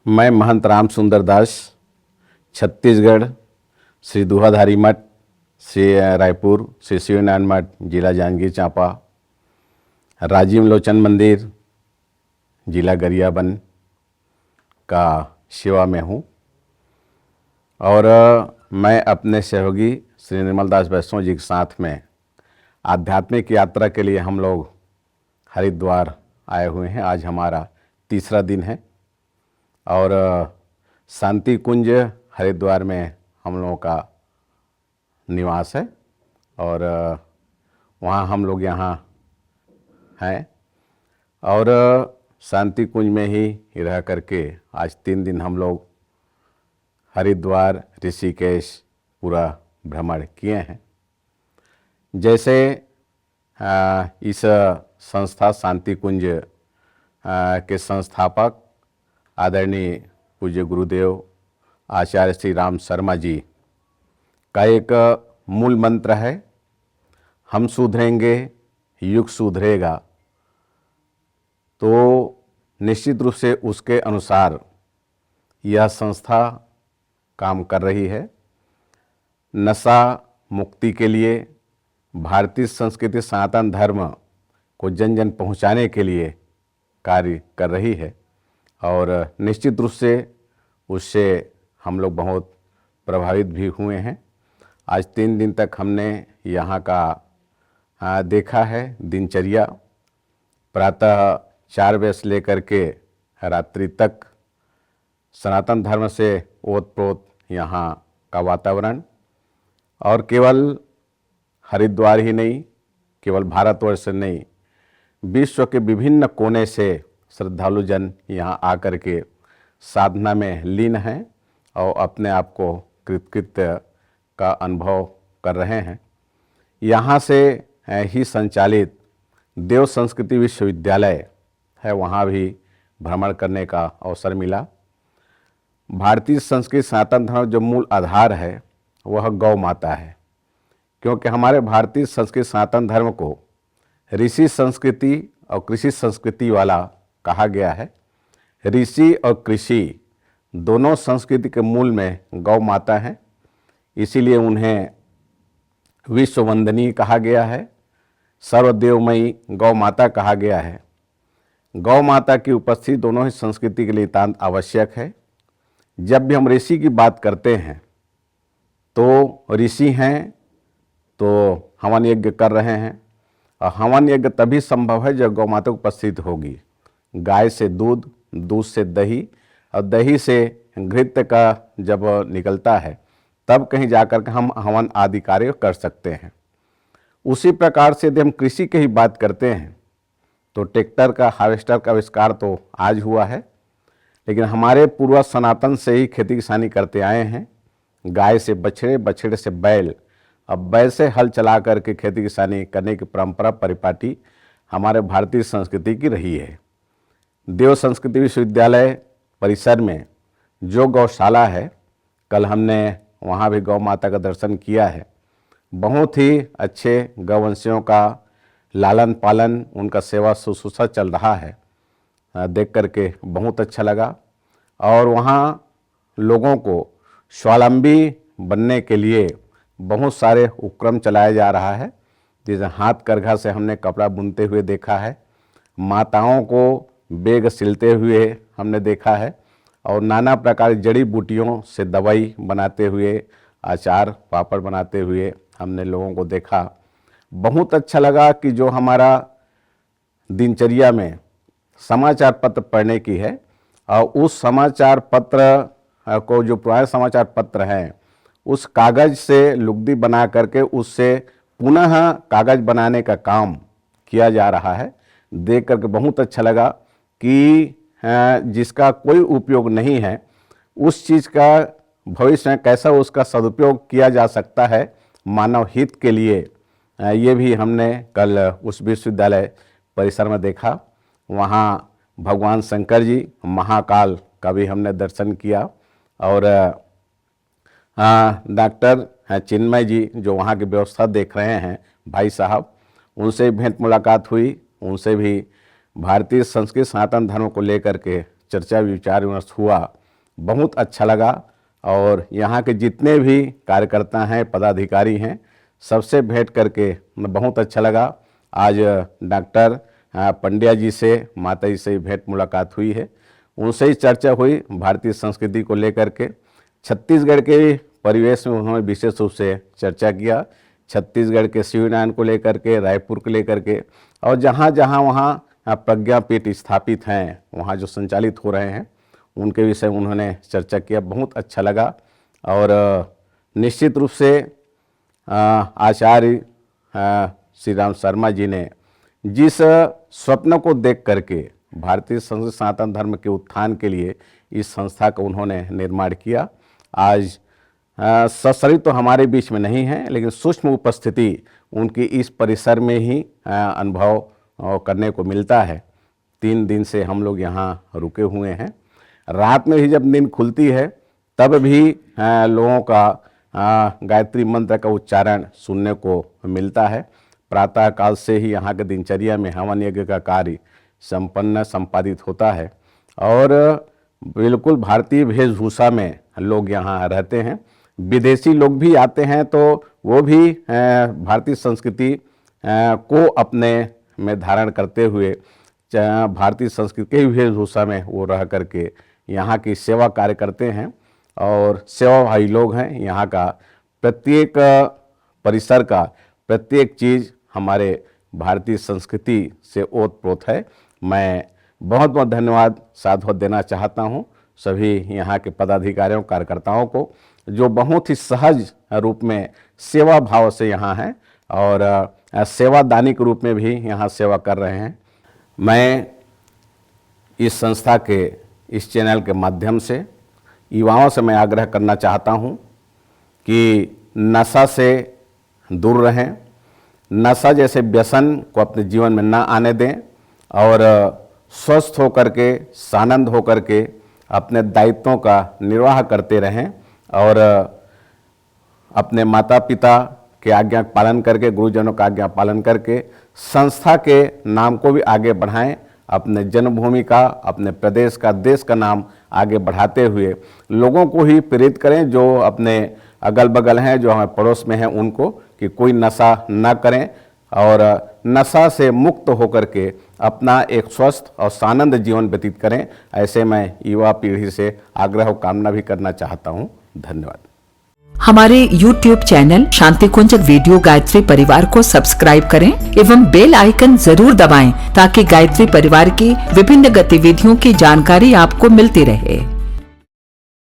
मैं महंत राम सुंदर दास, छत्तीसगढ़, श्री दुहाधारी मठ, श्री रायपुर, श्री शिवनारायण मठ, जिला जांजगीर चांपा, राजीव लोचन मंदिर, जिला गरियाबंद का सेवा में हूँ। और मैं अपने सहयोगी श्री निर्मल दास वैष्णव जी के साथ में आध्यात्मिक यात्रा के लिए हम लोग हरिद्वार आए हुए हैं। आज हमारा तीसरा दिन है और शांति कुंज हरिद्वार में हम लोगों का निवास है और वहाँ हम लोग यहाँ हैं और शांति कुंज में ही रह करके आज 3 दिन हम लोग हरिद्वार ऋषिकेश पूरा भ्रमण किए हैं। जैसे इस संस्था शांति कुंज के संस्थापक आदरणीय पूज्य गुरुदेव आचार्य श्री राम शर्मा जी का एक मूल मंत्र है, हम सुधरेंगे युग सुधरेगा। तो निश्चित रूप से उसके अनुसार यह संस्था काम कर रही है। नशा मुक्ति के लिए भारतीय संस्कृति सनातन धर्म को जन जन पहुंचाने के लिए कार्य कर रही है और निश्चित रूप से उससे हम लोग बहुत प्रभावित भी हुए हैं। आज 3 दिन तक हमने यहाँ का देखा है दिनचर्या। प्रातः 4 बजे से लेकर के रात्रि तक सनातन धर्म से ओतप्रोत यहाँ का वातावरण, और केवल हरिद्वार ही नहीं, केवल भारतवर्ष से नहीं, विश्व के विभिन्न कोने से श्रद्धालु जन यहाँ आकर के साधना में लीन हैं और अपने आप को कृतकृत्य का अनुभव कर रहे हैं। यहाँ से ही संचालित देव संस्कृति विश्वविद्यालय है, वहाँ भी भ्रमण करने का अवसर मिला। भारतीय संस्कृति सनातन धर्म जो मूल आधार है वह गौ माता है, क्योंकि हमारे भारतीय संस्कृति सनातन धर्म को ऋषि संस्कृति और कृषि संस्कृति वाला कहा गया है। ऋषि और कृषि दोनों संस्कृति के मूल में गौ माता है, इसीलिए उन्हें विश्व वंदनीय कहा गया है, सर्वदेवमयी गौ माता कहा गया है। गौ माता की उपस्थिति दोनों ही संस्कृति के लिए नितांत आवश्यक है। जब भी हम ऋषि की बात करते हैं तो ऋषि हैं तो हवन यज्ञ कर रहे हैं, और हवन यज्ञ तभी संभव है जब गौ माता उपस्थित होगी। गाय से दूध, दूध से दही और दही से घृत का जब निकलता है तब कहीं जाकर के हम हवन आदि कार्य कर सकते हैं। उसी प्रकार से यदि हम कृषि की ही बात करते हैं तो ट्रैक्टर का, हार्वेस्टर का आविष्कार तो आज हुआ है, लेकिन हमारे पूर्वज सनातन से ही खेती किसानी करते आए हैं। गाय से बछड़े, बछड़े से बैल, अब बैल से हल चला करके खेती किसानी करने की परंपरा परिपाटी हमारे भारतीय संस्कृति की रही है। देव संस्कृति विश्वविद्यालय परिसर में जो गौशाला है, कल हमने वहाँ भी गौ माता का दर्शन किया है। बहुत ही अच्छे गौवंशियों का लालन पालन, उनका सेवा शुश्रूषा चल रहा है, देख करके बहुत अच्छा लगा। और वहाँ लोगों को स्वावलंबी बनने के लिए बहुत सारे उपक्रम चलाया जा रहा है। जैसे हाथ करघा से हमने कपड़ा बुनते हुए देखा है, माताओं को बेग सिलते हुए हमने देखा है, और नाना प्रकार की जड़ी बूटियों से दवाई बनाते हुए, अचार पापड़ बनाते हुए हमने लोगों को देखा। बहुत अच्छा लगा कि जो हमारा दिनचर्या में समाचार पत्र पढ़ने की है, और उस समाचार पत्र को, जो पुराने समाचार पत्र हैं, उस कागज़ से लुगदी बना करके उससे पुनः कागज़ बनाने का काम किया जा रहा है। देख करके बहुत अच्छा लगा कि जिसका कोई उपयोग नहीं है उस चीज़ का भविष्य में कैसा उसका सदुपयोग किया जा सकता है मानव हित के लिए। ये भी हमने कल उस विश्वविद्यालय परिसर में देखा। वहाँ भगवान शंकर जी, महाकाल का भी हमने दर्शन किया, और डॉक्टर चिन्मय जी जो वहाँ की व्यवस्था देख रहे हैं भाई साहब, उनसे भेंट मुलाकात हुई। उनसे भी भारतीय संस्कृति सनातन धर्म को लेकर के चर्चा विचार विमर्श हुआ, बहुत अच्छा लगा। और यहाँ के जितने भी कार्यकर्ता हैं, पदाधिकारी हैं, सबसे भेंट करके बहुत अच्छा लगा। आज डॉक्टर पंड्या जी से, माता जी से भेंट मुलाकात हुई है, उनसे ही चर्चा हुई भारतीय संस्कृति को लेकर के। छत्तीसगढ़ के परिवेश में उन्होंने विशेष रूप से चर्चा किया, छत्तीसगढ़ के शिवनारायण को लेकर के, रायपुर को लेकर के, और जहाँ जहाँ वहाँ प्रज्ञापीठ स्थापित हैं, वहाँ जो संचालित हो रहे हैं, उनके विषय में उन्होंने चर्चा किया, बहुत अच्छा लगा। और निश्चित रूप से आचार्य श्री राम शर्मा जी ने जिस स्वप्न को देख करके भारतीय संस्कृति सनातन धर्म के उत्थान के लिए इस संस्था का उन्होंने निर्माण किया, आज सशरीर तो हमारे बीच में नहीं है, लेकिन सूक्ष्म उपस्थिति उनकी इस परिसर में ही अनुभव करने को मिलता है। 3 दिन से हम लोग यहाँ रुके हुए हैं। रात में भी जब नींद खुलती है तब भी लोगों का गायत्री मंत्र का उच्चारण सुनने को मिलता है। प्रातः काल से ही यहाँ के दिनचर्या में हवन यज्ञ का कार्य संपादित होता है और बिल्कुल भारतीय वेशभूषा में लोग यहाँ रहते हैं। विदेशी लोग भी आते हैं तो वो भी भारतीय संस्कृति को अपने में धारण करते हुए भारतीय संस्कृति के वेशभूषा में वो रह करके यहाँ की सेवा कार्य करते हैं और सेवाभावी लोग हैं। यहाँ का प्रत्येक परिसर का प्रत्येक चीज़ हमारे भारतीय संस्कृति से ओतप्रोत है। मैं बहुत बहुत धन्यवाद साधुवाद देना चाहता हूँ सभी यहाँ के पदाधिकारियों कार्यकर्ताओं को, जो बहुत ही सहज रूप में सेवा भाव से यहाँ हैं और सेवादानी के रूप में भी यहाँ सेवा कर रहे हैं। मैं इस संस्था के इस चैनल के माध्यम से युवाओं से मैं आग्रह करना चाहता हूँ कि नशा से दूर रहें, नशा जैसे व्यसन को अपने जीवन में ना आने दें और स्वस्थ होकर के, सानंद होकर के अपने दायित्वों का निर्वाह करते रहें और अपने माता पिता के आज्ञा पालन करके, गुरुजनों का आज्ञा पालन करके संस्था के नाम को भी आगे बढ़ाएं, अपने जन्मभूमि का, अपने प्रदेश का, देश का नाम आगे बढ़ाते हुए लोगों को ही प्रेरित करें, जो अपने अगल बगल हैं, जो हमारे पड़ोस में हैं, उनको कि कोई नशा न करें और नशा से मुक्त होकर के अपना एक स्वस्थ और सानंद जीवन व्यतीत करें। ऐसे मैं युवा पीढ़ी से आग्रह और कामना भी करना चाहता हूँ। धन्यवाद। हमारे YouTube चैनल शांति कुंज वीडियो गायत्री परिवार को सब्सक्राइब करें एवं बेल आइकन जरूर दबाएं ताकि गायत्री परिवार की विभिन्न गतिविधियों की जानकारी आपको मिलती रहे।